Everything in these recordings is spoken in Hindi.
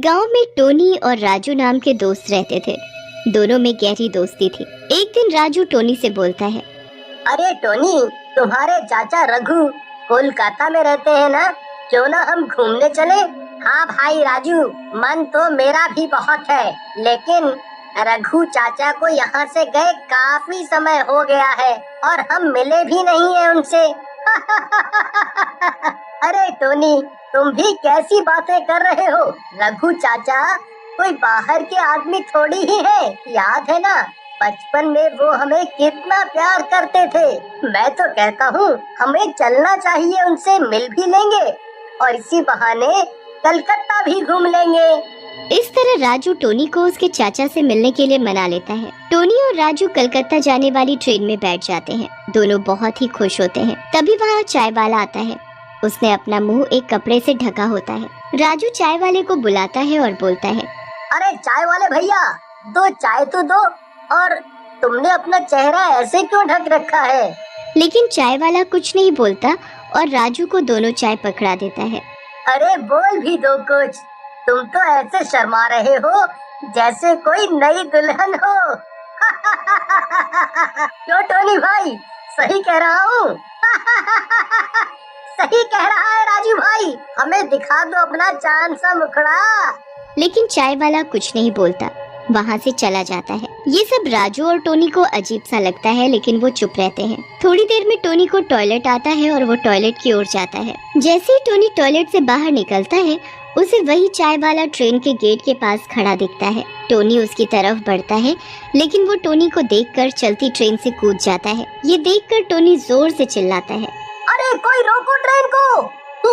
गांव में टोनी और राजू नाम के दोस्त रहते थे। दोनों में गहरी दोस्ती थी। एक दिन राजू टोनी से बोलता है, अरे टोनी, तुम्हारे चाचा रघु कोलकाता में रहते हैं ना, क्यों ना हम घूमने चले? हाँ भाई राजू, मन तो मेरा भी बहुत है, लेकिन रघु चाचा को यहाँ से गए काफी समय हो गया है और हम मिले भी नहीं है उनसे। अरे टोनी, तुम भी कैसी बातें कर रहे हो? रघु चाचा कोई बाहर के आदमी थोड़ी ही है, याद है ना? बचपन में वो हमें कितना प्यार करते थे। मैं तो कहता हूँ हमें चलना चाहिए, उनसे मिल भी लेंगे और इसी बहाने कलकत्ता भी घूम लेंगे। इस तरह राजू टोनी को उसके चाचा से मिलने के लिए मना लेता है। टोनी और राजू कलकत्ता जाने वाली ट्रेन में बैठ जाते हैं। दोनों बहुत ही खुश होते हैं। तभी वहाँ चाय वाला आता है। उसने अपना मुंह एक कपड़े से ढका होता है। राजू चाय वाले को बुलाता है और बोलता है, अरे चाय वाले भैया, दो चाय तो दो, और तुमने अपना चेहरा ऐसे क्यों ढक रखा है? लेकिन चाय वाला कुछ नहीं बोलता और राजू को दोनों चाय पकड़ा देता है। अरे बोल भी दो कुछ, तुम तो ऐसे शर्मा रहे हो जैसे कोई नई दुल्हन हो। क्यों टोनी भाई, सही कह रहा हूँ? सही कह रहा है राजू भाई, हमें दिखा दो अपना चांद सा मुखड़ा। लेकिन चाय वाला कुछ नहीं बोलता, वहाँ से चला जाता है। ये सब राजू और टोनी को अजीब सा लगता है, लेकिन वो चुप रहते हैं। थोड़ी देर में टोनी को टॉयलेट आता है और वो टॉयलेट की ओर जाता है। जैसे ही टोनी टॉयलेट से बाहर निकलता है, उसे वही चाय वाला ट्रेन के गेट के पास खड़ा दिखता है। टोनी उसकी तरफ बढ़ता है, लेकिन वो टोनी को देखकर चलती ट्रेन से कूद जाता है। ये देखकर टोनी जोर से चिल्लाता है, अरे कोई रोको ट्रेन को!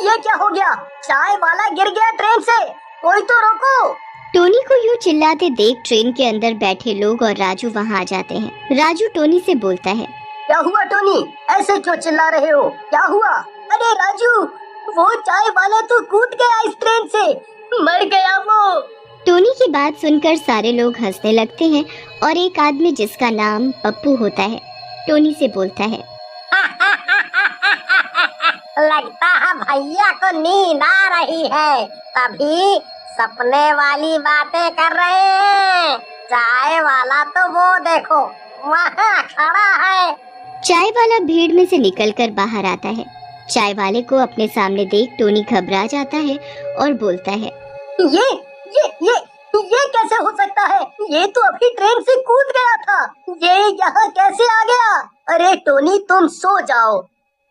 ये क्या हो गया? चाय वाला गिर गया ट्रेन से, कोई तो रोको! टोनी को यूँ चिल्लाते देख ट्रेन के अंदर बैठे लोग और राजू वहाँ आ जाते हैं। राजू टोनी से बोलता है, क्या हुआ टोनी, ऐसे क्यों चिल्ला रहे हो? क्या हुआ? अरे राजू, वो चाय वाला तो कूद गया इस ट्रेन से, मर गया वो। टोनी की बात सुनकर सारे लोग हंसने लगते हैं और एक आदमी जिसका नाम पप्पू होता है, टोनी से बोलता है, लगता है भैया को नींद आ रही है, तभी सपने वाली बातें कर रहे हैं। चाय वाला तो वो देखो वहाँ खड़ा है। चाय वाला भीड़ में से निकलकर बाहर आता है। चाय वाले को अपने सामने देख टोनी घबरा जाता है और बोलता है, ये कैसे हो सकता है? ये तो अभी ट्रेन से कूद गया था, ये यहाँ कैसे आ गया? अरे टोनी, तुम सो जाओ,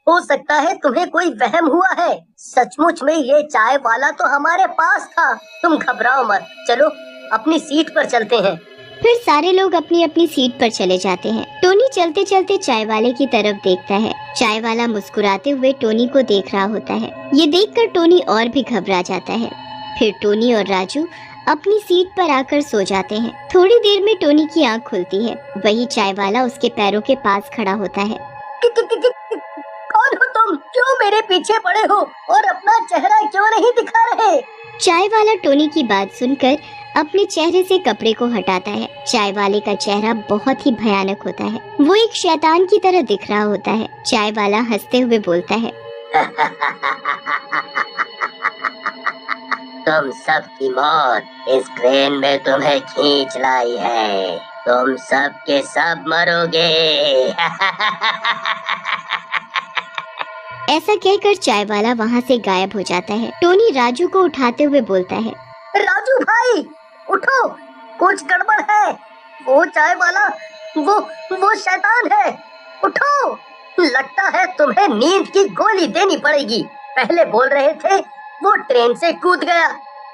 हो सकता है तुम्हें कोई वहम हुआ है। सचमुच में ये चाय वाला तो हमारे पास था। तुम घबराओ मत, चलो अपनी सीट पर चलते हैं। फिर सारे लोग अपनी अपनी सीट पर चले जाते हैं। टोनी चलते चलते चाय वाले की तरफ देखता है। चाय वाला मुस्कुराते हुए टोनी को देख रहा होता है। ये देखकर टोनी और भी घबरा जाता है। फिर टोनी और राजू अपनी सीट पर आकर सो जाते हैं। थोड़ी देर में टोनी की आंख खुलती है। वही चाय वाला उसके पैरों के पास खड़ा होता है। कौन हो तुम? क्यों मेरे पीछे पड़े हो और अपना चेहरा क्यों नहीं दिखा रहे? चाय वाला टोनी की बात सुनकर अपने चेहरे से कपड़े को हटाता है। चाय वाले का चेहरा बहुत ही भयानक होता है। वो एक शैतान की तरह दिख रहा होता है। चाय वाला हंसते हुए बोलता है, तुम सबकी मौत इस ट्रेन में तुम्हें खींच लाई है। तुम सब के सब मरोगे। ऐसा कहकर चाय वाला वहाँ से गायब हो जाता है। टोनी राजू को उठाते हुए बोलता है, राजू भाई उठो, कुछ गड़बड़ है। वो चाय वाला वो शैतान है, उठो। लगता है तुम्हें नींद की गोली देनी पड़ेगी। पहले बोल रहे थे वो ट्रेन से कूद गया,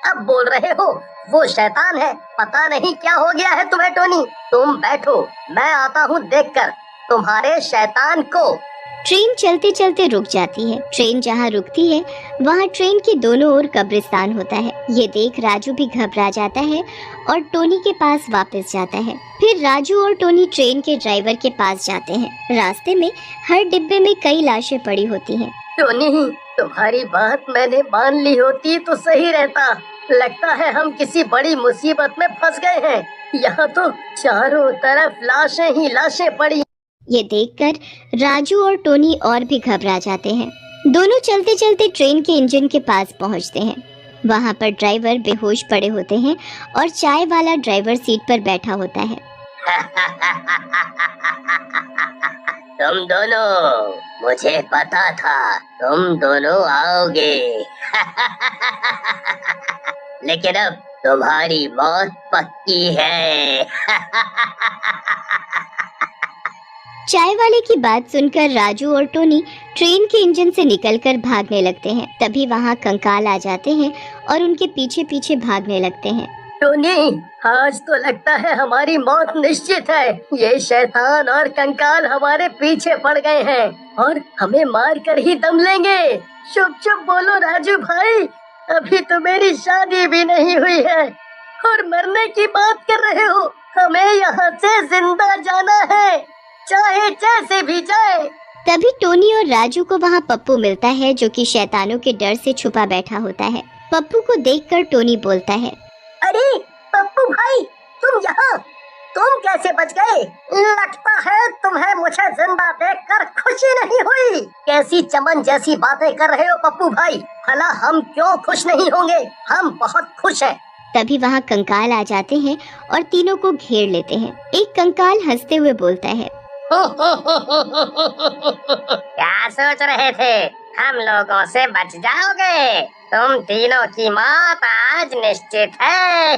अब बोल रहे हो वो शैतान है। पता नहीं क्या हो गया है तुम्हें टोनी। तुम बैठो, मैं आता हूँ देखकर तुम्हारे शैतान को। ट्रेन चलते चलते रुक जाती है। ट्रेन जहाँ रुकती है वहाँ ट्रेन के दोनों ओर कब्रिस्तान होता है। ये देख राजू भी घबरा जाता है और टोनी के पास वापस जाता है। फिर राजू और टोनी ट्रेन के ड्राइवर के पास जाते हैं। रास्ते में हर डिब्बे में कई लाशें पड़ी होती हैं। टोनी, तुम्हारी बात मैंने मान ली होती तो सही रहता। लगता है हम किसी बड़ी मुसीबत में फंस गए हैं। यहाँ तो चारों तरफ लाशें ही लाशें पड़ी। ये देखकर राजू और टोनी और भी घबरा जाते हैं। दोनों चलते चलते ट्रेन के इंजन के पास पहुंचते हैं। वहाँ पर ड्राइवर बेहोश पड़े होते हैं और चाय वाला ड्राइवर सीट पर बैठा होता है। तुम दोनों, मुझे पता था तुम दोनों आओगे। लेकिन अब तुम्हारी मौत पक्की है। चाय वाले की बात सुनकर राजू और टोनी ट्रेन के इंजन से निकलकर भागने लगते हैं। तभी वहाँ कंकाल आ जाते हैं और उनके पीछे पीछे भागने लगते हैं। टोनी, आज तो लगता है हमारी मौत निश्चित है। ये शैतान और कंकाल हमारे पीछे पड़ गए हैं और हमें मार कर ही दम लेंगे। चुप चुप बोलो राजू भाई, अभी तो मेरी शादी भी नहीं हुई है और मरने की बात कर रहे हो। हमें यहाँ से जिंदा जाना है, चाहे जैसे भी जाए। तभी टोनी और राजू को वहाँ पप्पू मिलता है, जो कि शैतानों के डर से छुपा बैठा होता है। पप्पू को देखकर टोनी बोलता है, अरे पप्पू भाई, तुम यहाँ, तुम कैसे बच गए? लगता है तुम्हें मुझे जिंदा देखकर खुशी नहीं हुई। कैसी चमन जैसी बातें कर रहे हो पप्पू भाई, भला हम क्यों खुश नहीं होंगे? हम बहुत खुश हैं। तभी वहाँ कंकाल आ जाते हैं और तीनों को घेर लेते हैं। एक कंकाल हंसते हुए बोलता है, क्या सोच रहे थे, हम लोगों से बच जाओगे? तुम तीनों की मौत आज निश्चित है।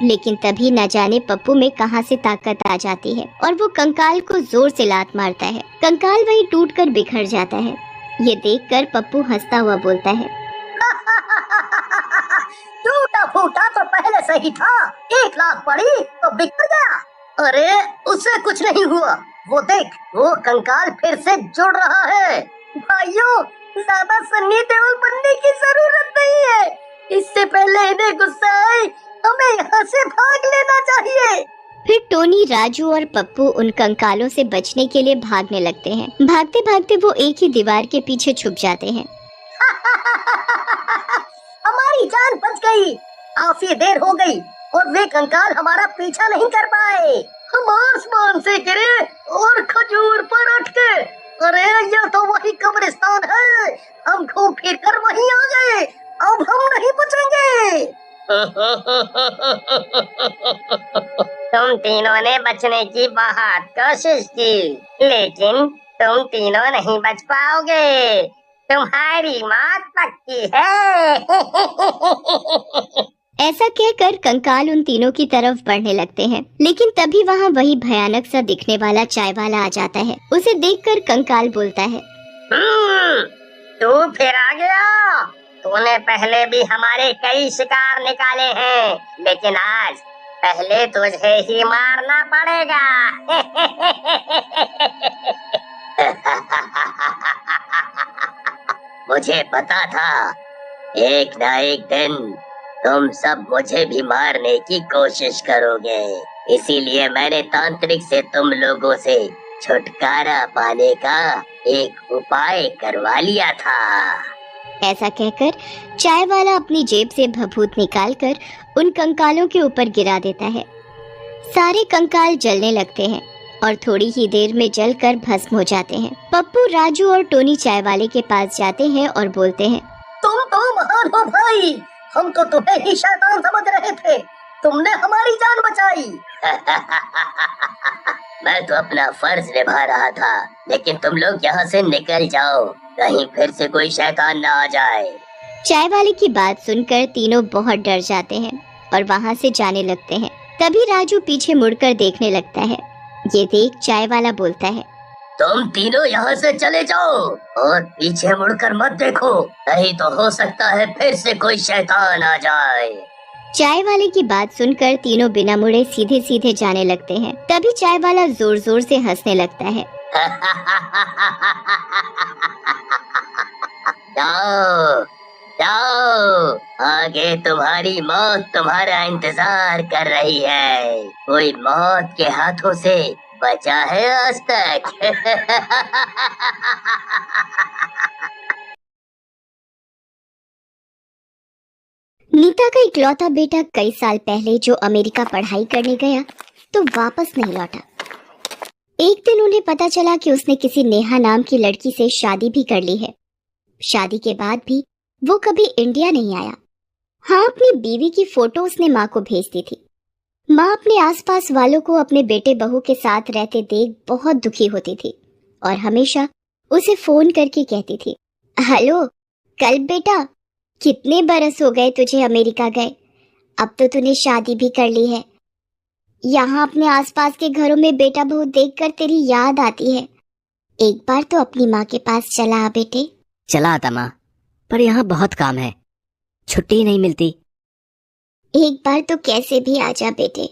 लेकिन तभी न जाने पप्पू में कहां से ताकत आ जाती है और वो कंकाल को जोर से लात मारता है। कंकाल वहीं टूटकर बिखर जाता है। ये देखकर पप्पू हंसता हुआ बोलता है, टूटा फूटा तो पहले से ही था, 1 लाख पड़ी तो बिखर गया। अरे उससे कुछ नहीं हुआ, वो देख, वो कंकाल फिर से जुड़ रहा है। भाइयों, ज्यादा सन्नी देओल बनने की जरूरत नहीं है। इससे पहले इन्हें गुस्सा आए, हमें यहाँ से भाग लेना चाहिए। फिर टोनी, राजू और पप्पू उन कंकालों से बचने के लिए भागने लगते हैं। भागते भागते वो एक ही दीवार के पीछे छुप जाते हैं। हमारी जान बच गई। काफी देर हो गई और वे कंकाल हमारा पीछा नहीं कर पाए। हम आसमान से गिरे और खजूर पर अटके। अरे ये तो वही कब्रिस्तान है, हम घूम फिर कर वहीं आ गए। अब हम नहीं बचेंगे। तुम तीनों ने बचने की बहुत कोशिश की, लेकिन तुम तीनों नहीं बच पाओगे। तुम्हारी मौत पक्की है। ऐसा कहकर कंकाल उन तीनों की तरफ बढ़ने लगते हैं। लेकिन तभी वहाँ वही भयानक सा दिखने वाला चाय वाला आ जाता है। उसे देखकर कंकाल बोलता है, तू फिर आ गया। तूने पहले भी हमारे कई शिकार निकाले हैं, लेकिन आज पहले तुझे ही मारना पड़ेगा। मुझे पता था एक ना एक दिन तुम सब मुझे भी मारने की कोशिश करोगे, इसीलिए मैंने तांत्रिक से तुम लोगों से छुटकारा पाने का एक उपाय करवा लिया था। ऐसा कहकर चाय वाला अपनी जेब से भभूत निकालकर उन कंकालों के ऊपर गिरा देता है। सारे कंकाल जलने लगते हैं और थोड़ी ही देर में जलकर भस्म हो जाते हैं। पप्पू, राजू और टोनी चाय वाले के पास जाते हैं और बोलते हैं, तुम तो महान हो भाई, हम तो तुम्हें ही शैतान समझ रहे थे, तुमने हमारी जान बचाई। मैं तो अपना फर्ज निभा रहा था, लेकिन तुम लोग यहाँ से निकल जाओ, कहीं फिर से कोई शैतान ना आ जाए। चाय वाले की बात सुनकर तीनों बहुत डर जाते हैं और वहाँ से जाने लगते हैं। तभी राजू पीछे मुड़कर देखने लगता है। ये देख चाय वाला बोलता है, तुम तीनों यहाँ से चले जाओ और पीछे मुड़कर मत देखो, नहीं तो हो सकता है फिर से कोई शैतान आ जाए। चाय वाले की बात सुनकर तीनों बिना मुड़े सीधे सीधे जाने लगते हैं। तभी चाय वाला जोर जोर से हंसने लगता है। जाओ जाओ, आगे तुम्हारी मौत तुम्हारा इंतजार कर रही है। कोई मौत के हाथों से बचा है आज तक? नीता का इकलौता बेटा कई साल पहले जो अमेरिका पढ़ाई करने गया तो वापस नहीं लौटा। एक दिन उन्हें पता चला कि उसने किसी नेहा नाम की लड़की से शादी भी कर ली है। शादी के बाद भी वो कभी इंडिया नहीं आया। हाँ, अपनी बीवी की फोटो उसने माँ को भेज दी थी। माँ अपने आसपास वालों को अपने बेटे बहू के साथ रहते देख बहुत दुखी होती थी और हमेशा उसे फोन करके कहती थी, हेलो कल बेटा, कितने बरस हो गए तुझे अमेरिका गए, अब तो तूने शादी भी कर ली है। यहाँ अपने आसपास के घरों में बेटा बहू देखकर तेरी याद आती है। एक बार तो अपनी माँ के पास चला आ बेटे। चला आता माँ, पर यहाँ बहुत काम है, छुट्टी ही नहीं मिलती। एक बार तो कैसे भी आ जा बेटे,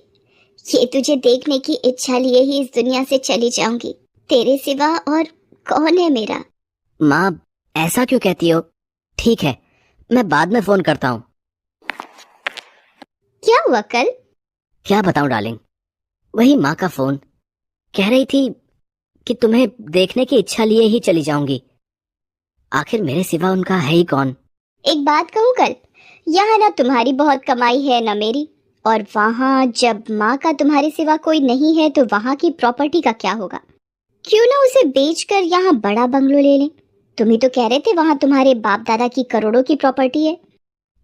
ये तुझे देखने की इच्छा लिए ही इस दुनिया से चली जाऊंगी। तेरे सिवा और कौन है मेरा। माँ ऐसा क्यों कहती हो? ठीक है, मैं बाद में फोन करता हूँ। क्या हुआ कल? क्या बताऊं डार्लिंग, वही माँ का फोन। कह रही थी कि तुम्हें देखने की इच्छा लिए ही चली जाऊंगी। आखिर मेरे सिवा उनका है ही कौन। एक बात कहूँ कल, यहाँ ना तुम्हारी बहुत कमाई है ना मेरी, और वहाँ जब माँ का तुम्हारे सिवा कोई नहीं है तो वहाँ की प्रॉपर्टी का क्या होगा? क्यों ना उसे बेचकर यहाँ बड़ा बंगलो ले लें। तुम ही तो कह रहे थे वहाँ तुम्हारे बाप दादा की करोड़ों की प्रॉपर्टी है।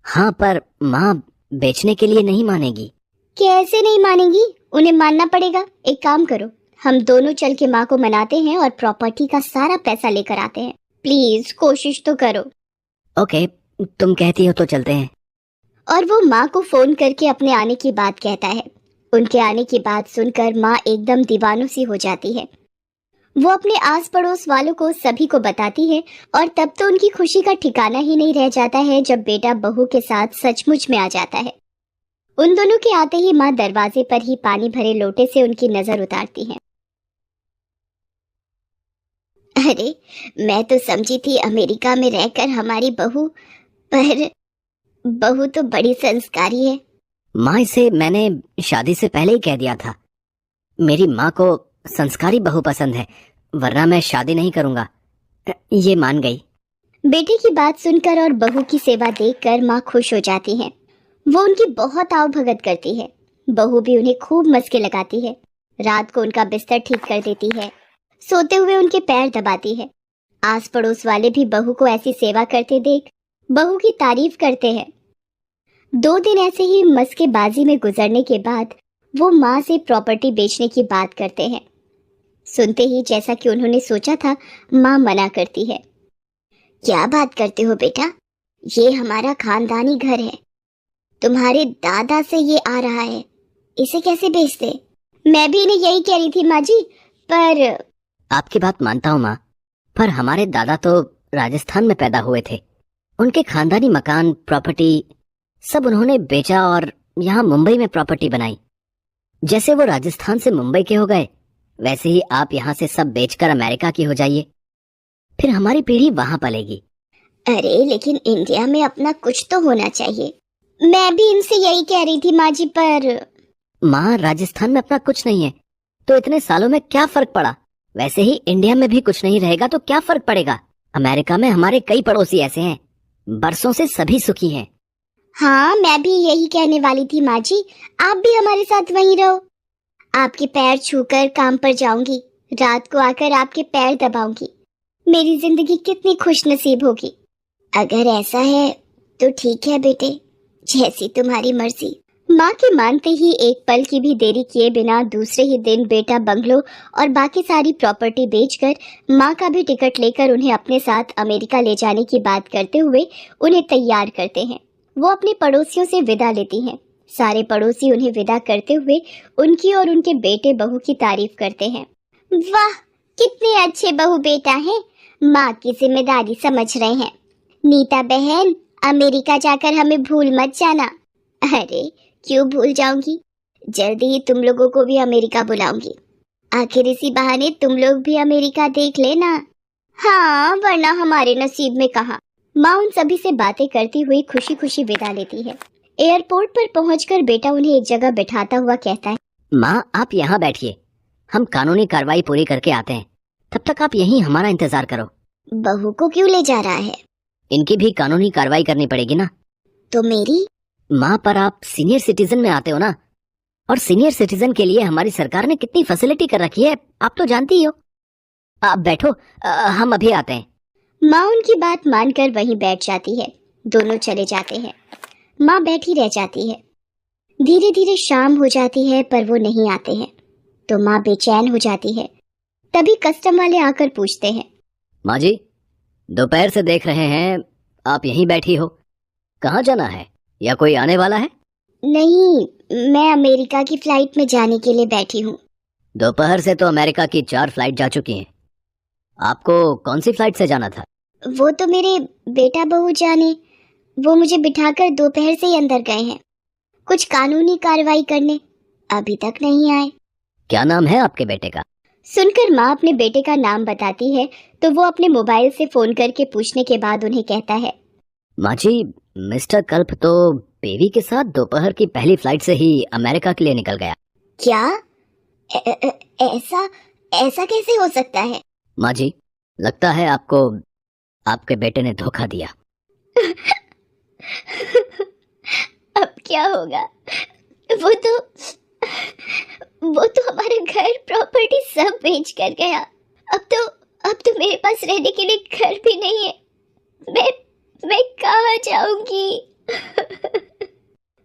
हाँ, पर माँ बेचने के लिए नहीं मानेगी। कैसे नहीं मानेगी? उन्हें मानना पड़ेगा। एक काम करो, हम दोनों चल के माँ को मनाते हैं और प्रॉपर्टी का सारा पैसा लेकर आते हैं। प्लीज कोशिश तो करो। ओके, तुम कहती हो तो चलते हैं। और वो माँ को फोन करके अपने आने की बात कहता है। उनके आने की बात सुनकर माँ एकदम दीवानों सी हो जाती है। वो अपने आस पड़ोस वालों को सभी को बताती है और तब तो उनकी खुशी का ठिकाना ही नहीं रह जाता है जब बेटा बहू के साथ सचमुच में आ जाता है। उन दोनों के आते ही माँ दरवाजे पर ही पानी भरे लोटे से उनकी नजर उतारती है। अरे, मैं तो समझी थी अमेरिका में रहकर हमारी बहू, पर बहू तो बड़ी संस्कारी है। माँ, इसे मैंने शादी से पहले ही कह दिया था। मेरी माँ को संस्कारी बहू पसंद है, वरना मैं शादी नहीं करूंगा। ये मान गई। बेटे की बात सुनकर और बहू की सेवा देखकर माँ खुश हो जाती है। वो उनकी बहुत आव भगत करती है। बहू भी उन्हें खूब मस्के लगाती है। रात को उनका बिस्तर ठीक कर देती है, सोते हुए उनके पैर दबाती है। आस पड़ोस वाले भी बहू को ऐसी सेवा करते देख बहू की तारीफ करते हैं। 2 दिन ऐसे ही मस्केबाजी में गुजरने के बाद वो माँ से प्रॉपर्टी बेचने की बात करते हैं। सुनते ही जैसा कि उन्होंने सोचा था, माँ मना करती है। क्या बात करते हो बेटा, ये हमारा खानदानी घर है, तुम्हारे दादा से ये आ रहा है, इसे कैसे बेचते? मैं भी इन्हें यही कह रही थी माँ जी, पर आपकी बात मानता हूँ माँ, पर हमारे दादा तो राजस्थान में पैदा हुए थे। उनके खानदानी मकान, प्रॉपर्टी सब उन्होंने बेचा और यहाँ मुंबई में प्रॉपर्टी बनाई। जैसे वो राजस्थान से मुंबई के हो गए, वैसे ही आप यहाँ से सब बेचकर अमेरिका की हो जाइए, फिर हमारी पीढ़ी वहां पलेगी। अरे लेकिन इंडिया में अपना कुछ तो होना चाहिए। मैं भी इनसे यही कह रही थी माँ जी, पर माँ, राजस्थान में अपना कुछ नहीं है तो इतने सालों में क्या फर्क पड़ा? वैसे ही इंडिया में भी कुछ नहीं रहेगा तो क्या फर्क पड़ेगा? अमेरिका में हमारे कई पड़ोसी ऐसे हैं, बरसों से सभी सुखी हैं। हाँ, मैं भी यही कहने वाली थी माँ जी, आप भी हमारे साथ वहीं रहो। आपके पैर छूकर काम पर जाऊंगी, रात को आकर आपके पैर दबाऊंगी। मेरी जिंदगी कितनी खुश नसीब होगी। अगर ऐसा है तो ठीक है बेटे, जैसी तुम्हारी मर्जी। माँ के मानते ही एक पल की भी देरी किए बिना दूसरे ही दिन बेटा बंगलो और बाकी सारी प्रॉपर्टी बेचकर माँ का भी टिकट लेकर उन्हें अपने साथ अमेरिका ले जाने की बात करते हुए उन्हें तैयार करते हैं। वो अपने पड़ोसियों से विदा लेती हैं। सारे पड़ोसी उन्हें विदा करते हुए उनकी और उनके बेटे बहू की तारीफ करते हैं। वाह, कितने अच्छे बहू बेटा हैं, माँ की जिम्मेदारी समझ रहे हैं। नीता बहन, अमेरिका जाकर हमें भूल मत जाना। अरे क्यों भूल जाऊंगी, जल्दी ही तुम लोगों को भी अमेरिका बुलाऊंगी। आखिर इसी बहाने तुम लोग भी अमेरिका देख लेना। हाँ, वरना हमारे नसीब में कहाँ। माँ उन सभी से बातें करती हुई खुशी खुशी विदा लेती है। एयरपोर्ट पर पहुंचकर बेटा उन्हें एक जगह बिठाता हुआ कहता है, माँ, आप यहाँ बैठिए, हम कानूनी कार्रवाई पूरी करके आते हैं, तब तक आप यहीं हमारा इंतजार करो। बहू को क्यों ले जा रहा है? इनकी भी कानूनी कार्रवाई करनी पड़ेगी ना। तो मेरी? माँ, पर आप सीनियर सिटीजन में आते हो ना, और सीनियर सिटीजन के लिए हमारी सरकार ने कितनी फैसिलिटी कर रखी है, आप तो जानती ही हो। आप बैठो, हम अभी आते हैं। माँ उनकी बात मानकर वहीं बैठ जाती है। दोनों चले जाते हैं। माँ बैठी रह जाती है। धीरे धीरे शाम हो जाती है पर वो नहीं आते हैं तो माँ बेचैन हो जाती है। तभी कस्टम वाले आकर पूछते हैं, माँ जी, दोपहर से देख रहे हैं आप यहीं बैठी हो, कहाँ जाना है या कोई आने वाला है? नहीं, मैं अमेरिका की फ्लाइट में जाने के लिए बैठी हूँ। दोपहर से तो अमेरिका की 4 फ्लाइट जा चुकी हैं। आपको कौन सी फ्लाइट से जाना था? वो तो मेरे बेटा बहू जाने, वो मुझे बिठाकर दोपहर से ही अंदर गए हैं कुछ कानूनी कार्रवाई करने, अभी तक नहीं आए। क्या नाम है आपके बेटे का? सुनकर माँ अपने बेटे का नाम बताती है तो वो अपने मोबाइल से फोन करके पूछने के बाद उन्हें कहता है, माँ जी, मिस्टर कल्प तो बेबी के साथ दोपहर की पहली फ्लाइट से ही अमेरिका के लिए निकल गया। क्या? ऐसा ऐसा कैसे हो सकता है? माँ जी, लगता है आपको आपके बेटे ने धोखा दिया। अब क्या होगा? वो तो हमारा घर प्रॉपर्टी सब बेच कर गया। अब तो मेरे पास रहने के लिए घर भी नहीं है। मैं कहाँ जाऊंगी?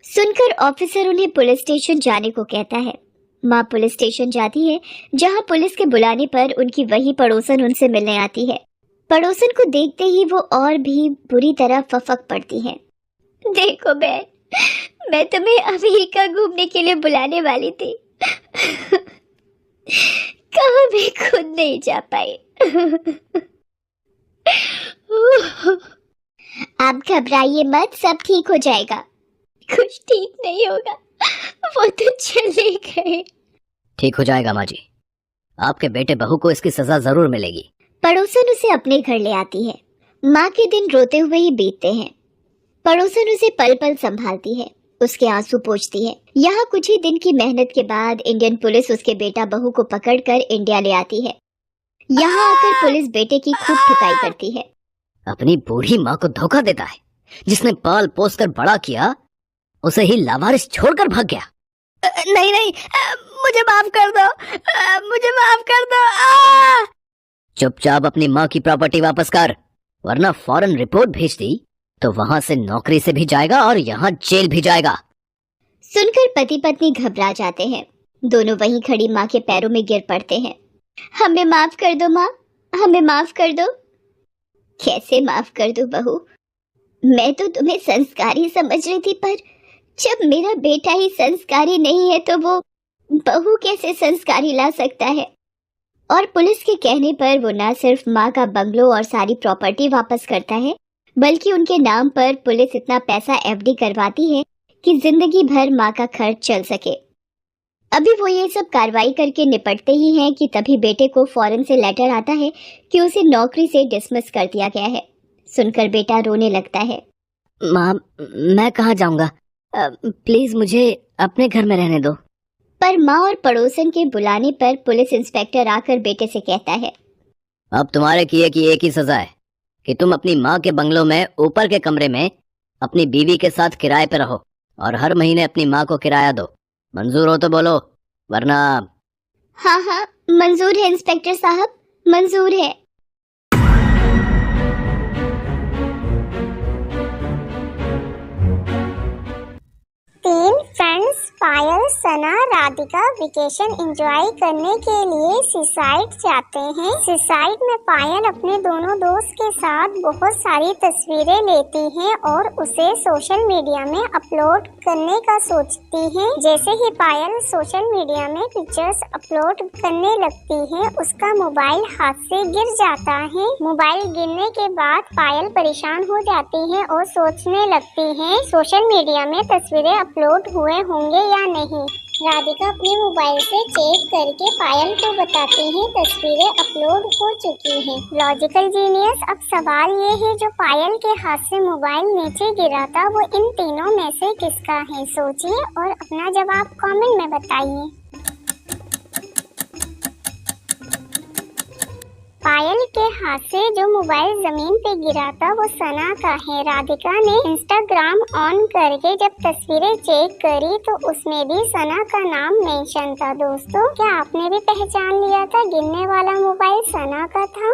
सुनकर ऑफिसर उन्हें पुलिस स्टेशन जाने को कहता है। माँ पुलिस स्टेशन जाती है जहाँ पुलिस के बुलाने पर उनकी वही पड़ोसन उनसे मिलने आती है। पड़ोसन को देखते ही वो और भी बुरी तरह फफक पड़ती है। देखो बहन, मैं तुम्हें अमेरिका घूमने के लिए बुलाने वाली थी। कहाँ मैं खुद नहीं जा पाई। आप घबराइए मत, सब ठीक हो जाएगा। कुछ ठीक नहीं होगा, वो तो चले गए। ठीक हो जाएगा माँ जी, आपके बेटे बहू को इसकी सजा जरूर मिलेगी। पड़ोसन उसे अपने घर ले आती है। माँ के दिन रोते हुए ही बीतते हैं। पड़ोसन उसे पल पल संभालती है, उसके आंसू पोंछती है। यहाँ कुछ ही दिन की मेहनत के बाद इंडियन पुलिस उसके बेटा बहू को पकड़कर इंडिया ले आती है। यहाँ आकर पुलिस बेटे की खूब ठुकाई करती है। अपनी बूढ़ी माँ को धोखा देता है, जिसने पाल पोस कर बड़ा किया उसे ही लावारिस छोड़कर भाग गया। नहीं, मुझे माफ कर दो, मुझे माफ कर दो। चुपचाप अपनी माँ की प्रॉपर्टी वापस कर, वरना फौरन रिपोर्ट भेज दी तो वहाँ से नौकरी से भी जाएगा और यहाँ जेल भी जाएगा। सुनकर पति पत्नी घबरा जाते हैं। दोनों वहीं खड़ी माँ के पैरों में गिर पड़ते हैं। हमें माफ कर दो माँ, हमें माफ कर दो। कैसे माफ कर दूं बहू? मैं तो तुम्हें संस्कारी समझ रही थी, पर जब मेरा बेटा ही संस्कारी नहीं है तो वो बहू कैसे संस्कारी ला सकता है? और पुलिस के कहने पर वो न सिर्फ माँ का बंगलो और सारी प्रॉपर्टी वापस करता है, बल्कि उनके नाम पर पुलिस इतना पैसा एफडी करवाती है कि जिंदगी भर माँ का खर्च चल सके। अभी वो ये सब कार्रवाई करके निपटते ही हैं कि तभी बेटे को फॉरेन से लेटर आता है कि उसे नौकरी से डिसमिस कर दिया गया है। सुनकर बेटा रोने लगता है। माँ, मैं कहाँ जाऊंगा, प्लीज मुझे अपने घर में रहने दो। पर माँ और पड़ोसन के बुलाने पर पुलिस इंस्पेक्टर आकर बेटे से कहता है, अब तुम्हारे किए की एक ही सजा है कि तुम अपनी माँ के बंगलों में ऊपर के कमरे में अपनी बीवी के साथ किराए पे रहो और हर महीने अपनी माँ को किराया दो। मंजूर हो तो बोलो, वरना। हाँ, मंजूर है इंस्पेक्टर साहब, मंजूर है। तीन फ्रेंड्स पायल, सना, राधिका वेकेशन एंजॉय करने के लिए सीसाइड जाते हैं। सीसाइड में पायल अपने दोनों दोस्त के साथ बहुत सारी तस्वीरें लेती हैं और उसे सोशल मीडिया में अपलोड करने का सोचती हैं। जैसे ही पायल सोशल मीडिया में पिक्चर्स अपलोड करने लगती है, उसका मोबाइल हाथ से गिर जाता है। मोबाइल गिरने के बाद पायल परेशान हो जाती है और सोचने लगती है सोशल मीडिया में तस्वीरें अपलोड हुए होंगे या नहीं। राधिका अपने मोबाइल से चेक करके पायल को बताती है तस्वीरें अपलोड हो चुकी हैं। लॉजिकल जीनियस, अब सवाल ये है जो पायल के हाथ से मोबाइल नीचे गिरा था वो इन तीनों में से किसका है? सोचिए और अपना जवाब कमेंट में बताइए। पायल के हाथ से जो मोबाइल जमीन पे गिरा था वो सना का है। राधिका ने इंस्टाग्राम ऑन करके जब तस्वीरें चेक करी तो उसमें भी सना का नाम मेंशन था। दोस्तों, क्या आपने भी पहचान लिया था गिरने वाला मोबाइल सना का था?